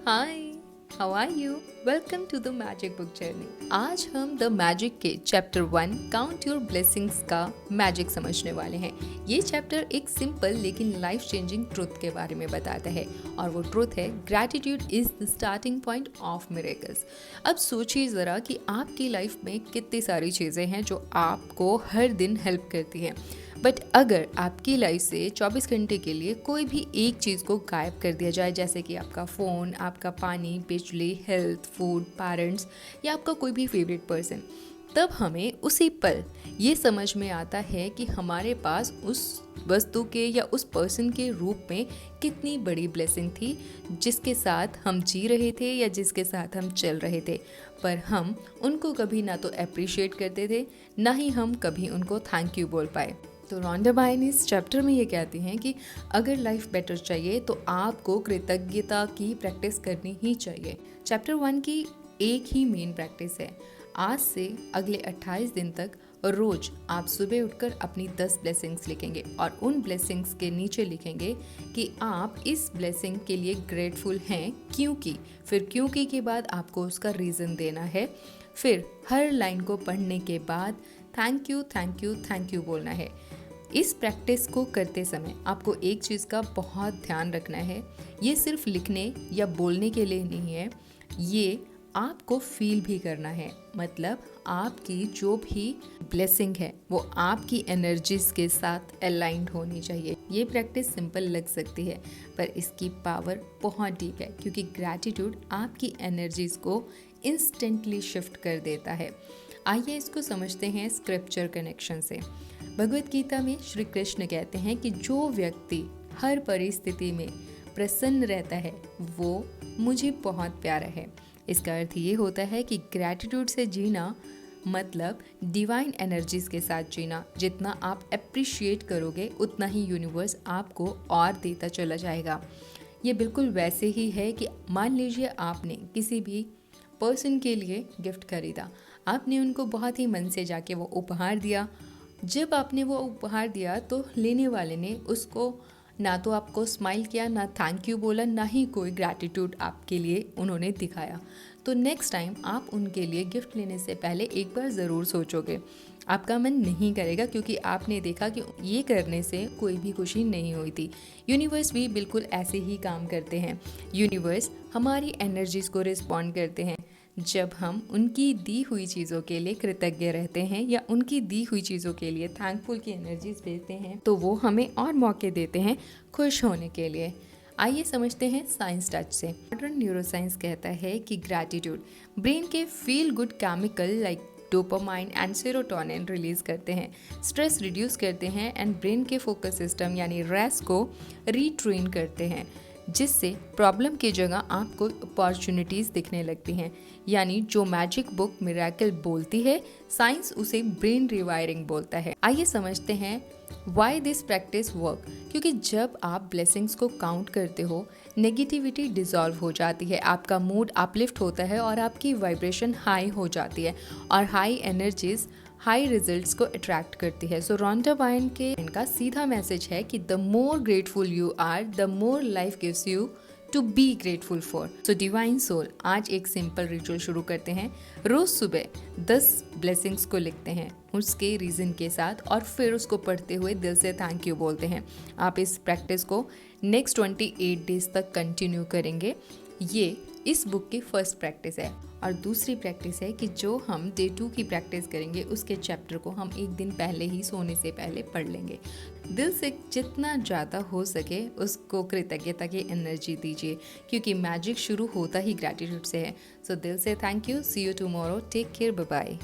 Hi, how are you? Welcome to the magic book journey. आज हम the magic के chapter 1 count your blessings का magic समझने वाले हैं। ये चैप्टर एक सिंपल लेकिन लाइफ चेंजिंग ट्रुथ के बारे में बताता है और वो ट्रुथ है gratitude is the starting point of miracles. अब सोचिए ज़रा कि आपकी लाइफ में कितनी सारी चीज़ें हैं जो आपको हर दिन हेल्प करती हैं, बट अगर आपकी लाइफ से 24 घंटे के लिए कोई भी एक चीज़ को गायब कर दिया जाए, जैसे कि आपका फ़ोन, आपका पानी, बिजली, हेल्थ, फूड, पेरेंट्स या आपका कोई भी फेवरेट पर्सन, तब हमें उसी पल ये समझ में आता है कि हमारे पास उस वस्तु के या उस पर्सन के रूप में कितनी बड़ी ब्लेसिंग थी जिसके साथ हम जी रहे थे या जिसके साथ हम चल रहे थे, पर हम उनको कभी ना तो अप्रिशिएट करते थे, ना ही हम कभी उनको थैंक यू बोल पाए। तो रॉन्डा बायन इस चैप्टर में ये कहती हैं कि अगर लाइफ बेटर चाहिए तो आपको कृतज्ञता की प्रैक्टिस करनी ही चाहिए। चैप्टर 1 की एक ही मेन प्रैक्टिस है। आज से अगले 28 दिन तक रोज आप सुबह उठकर अपनी 10 ब्लेसिंग्स लिखेंगे और उन ब्लेसिंग्स के नीचे लिखेंगे कि आप इस ब्लेसिंग के लिए ग्रेटफुल हैं क्योंकि, फिर क्योंकि के बाद आपको उसका रीज़न देना है। फिर हर लाइन को पढ़ने के बाद thank you thank you thank you बोलना है। इस प्रैक्टिस को करते समय आपको एक चीज़ का बहुत ध्यान रखना है, ये सिर्फ लिखने या बोलने के लिए नहीं है, ये आपको फील भी करना है। मतलब आपकी जो भी ब्लेसिंग है वो आपकी एनर्जीज के साथ अलाइंड होनी चाहिए। ये प्रैक्टिस सिंपल लग सकती है पर इसकी पावर बहुत डीप है क्योंकि ग्रैटिट्यूड आपकी एनर्जीज को इंस्टेंटली शिफ्ट कर देता है। आइए इसको समझते हैं स्क्रिप्चर कनेक्शन से। भगवत गीता में श्री कृष्ण कहते हैं कि जो व्यक्ति हर परिस्थिति में प्रसन्न रहता है वो मुझे बहुत प्यारा है। इसका अर्थ ये होता है कि ग्रैटिट्यूड से जीना मतलब डिवाइन एनर्जीज के साथ जीना। जितना आप अप्रिशिएट करोगे उतना ही यूनिवर्स आपको और देता चला जाएगा। ये बिल्कुल वैसे ही है कि मान लीजिए आपने किसी भी पर्सन के लिए गिफ्ट खरीदा, आपने उनको बहुत ही मन से जाके वो उपहार दिया। जब आपने वो उपहार दिया तो लेने वाले ने उसको ना तो आपको स्माइल किया, ना थैंक यू बोला, ना ही कोई ग्रैटिट्यूड आपके लिए उन्होंने दिखाया। तो नेक्स्ट टाइम आप उनके लिए गिफ्ट लेने से पहले एक बार ज़रूर सोचोगे। आपका मन नहीं करेगा क्योंकि आपने देखा कि ये करने से कोई भी खुशी नहीं हुई थी। यूनिवर्स भी बिल्कुल ऐसे ही काम करते हैं। यूनिवर्स हमारी एनर्जीज़ को रिस्पॉन्ड करते हैं। जब हम उनकी दी हुई चीज़ों के लिए कृतज्ञ रहते हैं या उनकी दी हुई चीज़ों के लिए थैंकफुल की एनर्जीज भेजते हैं तो वो हमें और मौके देते हैं खुश होने के लिए। आइए समझते हैं साइंस टच से। मॉडर्न न्यूरोसाइंस कहता है कि ग्रैटिट्यूड ब्रेन के feel good chemical like dopamine and serotonin release करते हैं, स्ट्रेस रिड्यूस करते हैं एंड ब्रेन के फोकस सिस्टम यानी रेस को रीट्रेन करते हैं, जिससे प्रॉब्लम की जगह आपको अपॉर्चुनिटीज़ दिखने लगती हैं। यानी जो मैजिक बुक मिरेकल बोलती है, साइंस उसे ब्रेन रिवायरिंग बोलता है। आइए समझते हैं व्हाई दिस प्रैक्टिस वर्क। क्योंकि जब आप ब्लेसिंग्स को काउंट करते हो नेगेटिविटी डिसॉल्व हो जाती है, आपका मूड अपलिफ्ट होता है और आपकी वाइब्रेशन हाई हो जाती है और हाई एनर्जीज हाई रिजल्ट्स को अट्रैक्ट करती है। सो रॉन्डा बायन के इनका सीधा मैसेज है कि the more grateful you are the more life gives you to be grateful for. So divine soul, आज एक सिंपल रिचुअल शुरू करते हैं। रोज सुबह 10 ब्लेसिंग्स को लिखते हैं उसके रीज़न के साथ और फिर उसको पढ़ते हुए दिल से थैंक यू बोलते हैं। आप इस प्रैक्टिस को नेक्स्ट 28 डेज तक कंटिन्यू करेंगे। ये इस बुक की फर्स्ट प्रैक्टिस है। और दूसरी प्रैक्टिस है कि जो हम डे 2 की प्रैक्टिस करेंगे उसके चैप्टर को हम एक दिन पहले ही सोने से पहले पढ़ लेंगे। दिल से जितना ज़्यादा हो सके उसको कृतज्ञता की एनर्जी दीजिए क्योंकि मैजिक शुरू होता ही ग्रैटिट्यूड से है। सो दिल से thank you. See you tomorrow. Take care. Bye bye.